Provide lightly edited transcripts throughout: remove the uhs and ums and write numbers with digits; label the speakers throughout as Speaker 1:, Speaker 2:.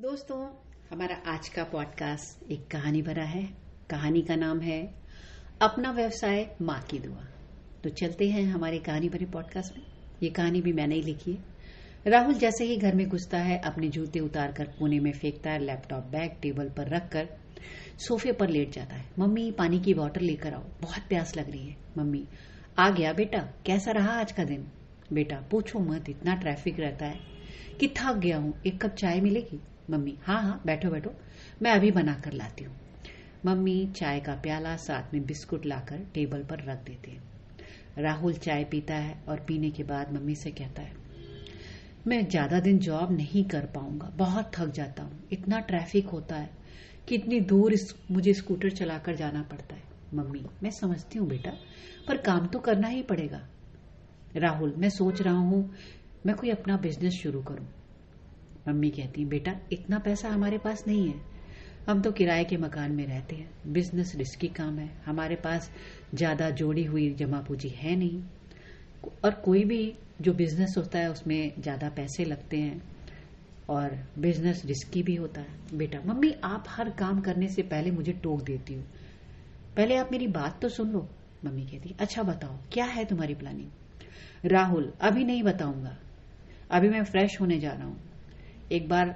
Speaker 1: दोस्तों, हमारा आज का पॉडकास्ट एक कहानी भरा है। कहानी का नाम है अपना व्यवसाय माँ की दुआ। तो चलते हैं हमारे कहानी भरे पॉडकास्ट में। ये कहानी भी मैंने ही लिखी है। राहुल जैसे ही घर में घुसता है, अपने जूते उतार कर कोने में फेंकता है, लैपटॉप बैग टेबल पर रखकर सोफे पर लेट जाता है। मम्मी, पानी की बोतल लेकर आओ, बहुत प्यास लग रही है। मम्मी, आ गया बेटा, कैसा रहा आज का दिन? बेटा, पूछो मत, इतना ट्रैफिक रहता है कि थक गया हूँ, एक कप चाय मिलेगी? मम्मी, हाँ हाँ, बैठो बैठो, मैं अभी बना कर लाती हूँ। मम्मी चाय का प्याला साथ में बिस्कुट लाकर टेबल पर रख देती है। राहुल चाय पीता है और पीने के बाद मम्मी से कहता है, मैं ज्यादा दिन जॉब नहीं कर पाऊंगा, बहुत थक जाता हूँ, इतना ट्रैफिक होता है कि इतनी दूर मुझे स्कूटर चलाकर जाना पड़ता है। मम्मी, मैं समझती हूँ बेटा, पर काम तो करना ही पड़ेगा। राहुल, मैं सोच रहा हूँ मैं कोई अपना बिजनेस शुरू करूँ। मम्मी कहती, बेटा इतना पैसा हमारे पास नहीं है, हम तो किराए के मकान में रहते हैं, बिजनेस रिस्की काम है, हमारे पास ज्यादा जोड़ी हुई जमा पूंजी है नहीं, और कोई भी जो बिजनेस होता है उसमें ज्यादा पैसे लगते हैं और बिजनेस रिस्की भी होता है। बेटा, मम्मी आप हर काम करने से पहले मुझे टोक देती हो, पहले आप मेरी बात तो सुन लो। मम्मी कहती, अच्छा बताओ क्या है तुम्हारी प्लानिंग? राहुल, अभी नहीं बताऊंगा, अभी मैं फ्रेश होने जा रहा हूँ, एक बार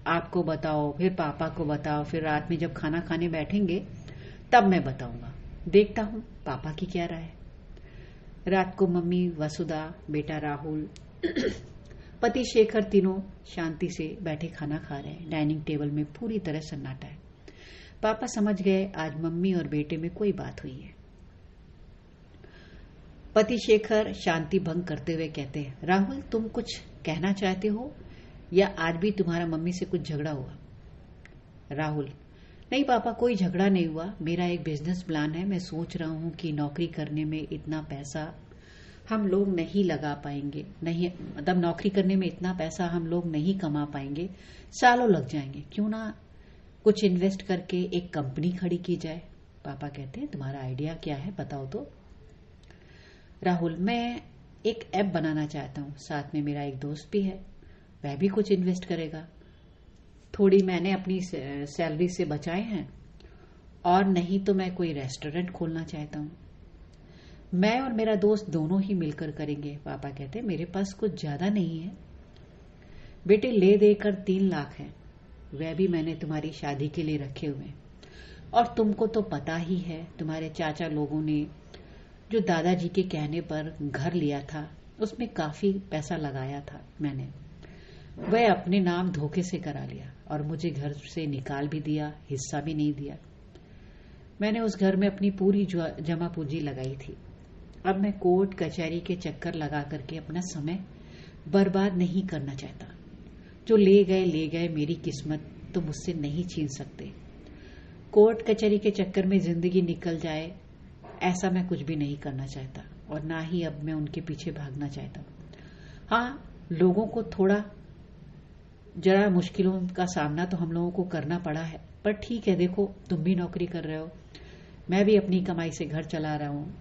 Speaker 1: आपको बताओ, फिर पापा को बताओ, फिर रात में जब खाना खाने बैठेंगे तब मैं बताऊंगा, देखता हूँ पापा की क्या राय है। रात को मम्मी, वसुधा, बेटा राहुल, पति शेखर तीनों शांति से बैठे खाना खा रहे हैं। डाइनिंग टेबल में पूरी तरह सन्नाटा है। पापा समझ गए आज मम्मी और बेटे में कोई बात हुई है। पति शेखर शांति भंग करते हुए कहते हैं, राहुल तुम कुछ कहना चाहते हो या आज भी तुम्हारा मम्मी से कुछ झगड़ा हुआ? राहुल, नहीं पापा, कोई झगड़ा नहीं हुआ, मेरा एक बिजनेस प्लान है, मैं सोच रहा हूँ कि नौकरी करने में इतना पैसा हम लोग नहीं लगा पाएंगे, नहीं मतलब नौकरी करने में इतना पैसा हम लोग नहीं कमा पाएंगे, सालों लग जाएंगे, क्यों ना कुछ इन्वेस्ट करके एक कंपनी खड़ी की जाए। पापा कहते हैं, तुम्हारा आइडिया क्या है, बताओ तो। राहुल, मैं एक ऐप बनाना चाहता हूँ, साथ में मेरा एक दोस्त भी है, वह भी कुछ इन्वेस्ट करेगा, थोड़ी मैंने अपनी सैलरी से बचाए हैं, और नहीं तो मैं कोई रेस्टोरेंट खोलना चाहता हूँ, मैं और मेरा दोस्त दोनों ही मिलकर करेंगे। पापा कहते हैं, मेरे पास कुछ ज्यादा नहीं है बेटे, ले देकर 3 लाख है, वह भी मैंने तुम्हारी शादी के लिए रखे हुए हैं, और तुमको तो पता ही है तुम्हारे चाचा लोगों ने जो दादाजी के कहने पर घर लिया था उसमें काफी पैसा लगाया था, मैंने वह अपने नाम धोखे से करा लिया और मुझे घर से निकाल भी दिया, हिस्सा भी नहीं दिया। मैंने उस घर में अपनी पूरी जमा पूंजी लगाई थी, अब मैं कोर्ट कचहरी के चक्कर लगा करके अपना समय बर्बाद नहीं करना चाहता। जो ले गए, मेरी किस्मत तो मुझसे नहीं छीन सकते। कोर्ट कचहरी के चक्कर में जिंदगी निकल जाए ऐसा मैं कुछ भी नहीं करना चाहता, और ना ही अब मैं उनके पीछे भागना चाहता हूँ। हाँ, लोगों को थोड़ा जरा मुश्किलों का सामना तो हम लोगों को करना पड़ा है, पर ठीक है, देखो तुम भी नौकरी कर रहे हो, मैं भी अपनी कमाई से घर चला रहा हूँ,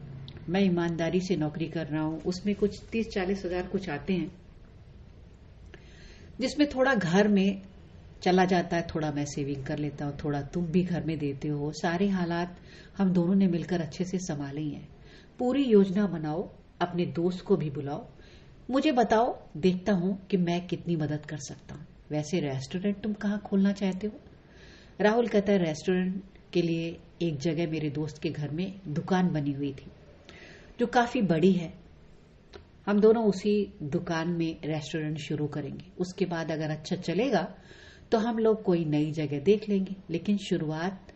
Speaker 1: मैं ईमानदारी से नौकरी कर रहा हूँ, उसमें कुछ 30-40 हजार कुछ आते हैं, जिसमें थोड़ा घर में चला जाता है, थोड़ा मैं सेविंग कर लेता हूँ, थोड़ा तुम भी घर में देते हो, सारे हालात हम दोनों ने मिलकर अच्छे से संभाले ही हैं। पूरी योजना बनाओ, अपने दोस्त को भी बुलाओ, मुझे बताओ, देखता हूँ कि मैं कितनी मदद कर सकता हूँ। वैसे रेस्टोरेंट तुम कहाँ खोलना चाहते हो? राहुल कहता है, रेस्टोरेंट के लिए एक जगह मेरे दोस्त के घर में दुकान बनी हुई थी जो काफी बड़ी है, हम दोनों उसी दुकान में रेस्टोरेंट शुरू करेंगे, उसके बाद अगर अच्छा चलेगा तो हम लोग कोई नई जगह देख लेंगे, लेकिन शुरुआत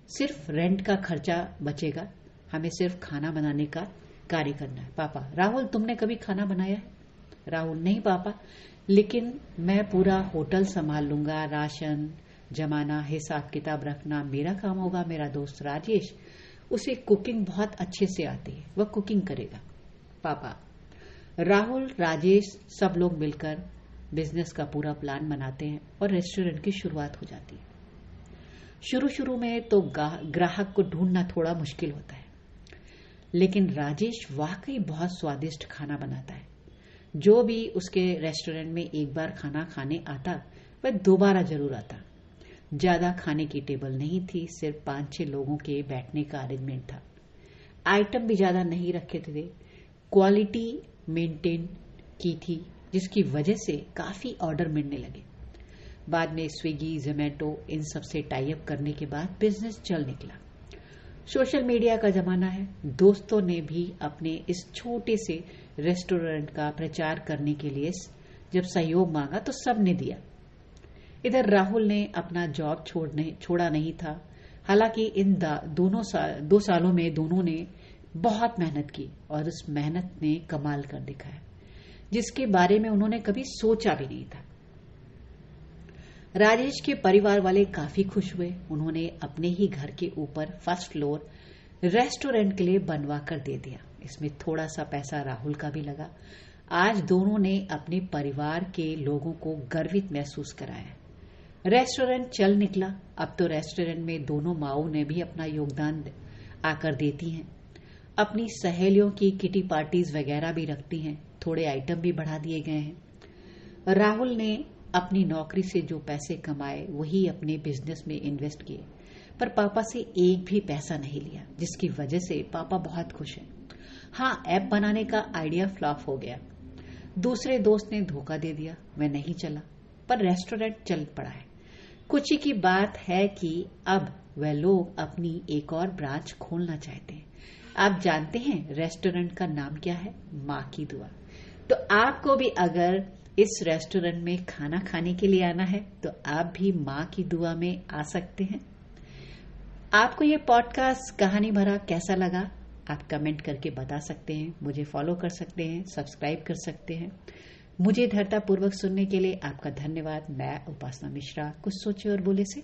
Speaker 1: सिर्फ रेंट का खर्चा बचेगा, हमें सिर्फ खाना बनाने का कार्य करना है। पापा, राहुल तुमने कभी खाना बनाया है? राहुल, नहीं पापा, लेकिन मैं पूरा होटल संभाल लूंगा, राशन जमाना, हिसाब किताब रखना मेरा काम होगा। मेरा दोस्त राजेश, उसे कुकिंग बहुत अच्छे से आती है, वह कुकिंग करेगा। पापा, राहुल, राजेश सब लोग मिलकर बिजनेस का पूरा प्लान बनाते हैं और रेस्टोरेंट की शुरुआत हो जाती है। शुरू में तो ग्राहक को ढूंढना थोड़ा मुश्किल होता है, लेकिन राजेश वाकई बहुत स्वादिष्ट खाना बनाता है। जो भी उसके रेस्टोरेंट में एक बार खाना खाने आता वह दोबारा जरूर आता। ज्यादा खाने की टेबल नहीं थी, सिर्फ 5-6 लोगों के बैठने का अरेंजमेंट था। आइटम भी ज्यादा नहीं रखे थे, क्वालिटी मेंटेन की थी, जिसकी वजह से काफी ऑर्डर मिलने लगे। बाद में स्विगी, जोमेटो इन सब से टाई अप करने के बाद बिजनेस चल निकला। सोशल मीडिया का जमाना है। दोस्तों ने भी अपने इस छोटे से रेस्टोरेंट का प्रचार करने के लिए जब सहयोग मांगा तो सबने दिया। इधर राहुल ने अपना जॉब छोड़ा नहीं था। हालांकि इन 2 सालों में दोनों ने बहुत मेहनत की और उस मेहनत ने कमाल कर दिखाया, जिसके बारे में उन्होंने कभी सोचा भी नहीं था। राजेश के परिवार वाले काफी खुश हुए। उन्होंने अपने ही घर के ऊपर फर्स्ट फ्लोर रेस्टोरेंट के लिए बनवा कर दे दिया। इसमें थोड़ा सा पैसा राहुल का भी लगा। आज दोनों ने अपने परिवार के लोगों को गर्वित महसूस कराया। रेस्टोरेंट चल निकला। अब तो रेस्टोरेंट में दोनों माओं ने भी अपना योगदान आकर देती हैं। अपनी सहेलियों की किटी पार्टीज वगैरह भी रखती हैं। थोड़े आइटम भी बढ़ा दिए गए हैं। राहुल ने अपनी नौकरी से जो पैसे कमाए वही अपने बिजनेस में इन्वेस्ट किए, पर पापा से एक भी पैसा नहीं लिया, जिसकी वजह से पापा बहुत खुश हैं। हाँ, ऐप बनाने का आइडिया फ्लॉप हो गया। दूसरे दोस्त ने धोखा दे दिया, वह नहीं चला, पर रेस्टोरेंट चल पड़ा है। खुशी की बात है कि अब वह लोग अपनी एक और ब्रांच खोलना चाहते हैं। आप जानते हैं रेस्टोरेंट का नाम क्या है? माँ की दुआ। तो आपको भी अगर इस रेस्टोरेंट में खाना खाने के लिए आना है तो आप भी माँ की दुआ में आ सकते हैं। आपको ये पॉडकास्ट कहानी भरा कैसा लगा? आप कमेंट करके बता सकते हैं, मुझे फॉलो कर सकते हैं, सब्सक्राइब कर सकते हैं। मुझे धैर्यतापूर्वक सुनने के लिए आपका धन्यवाद। मैं उपासना मिश्रा, कुछ सोचे और बोले से।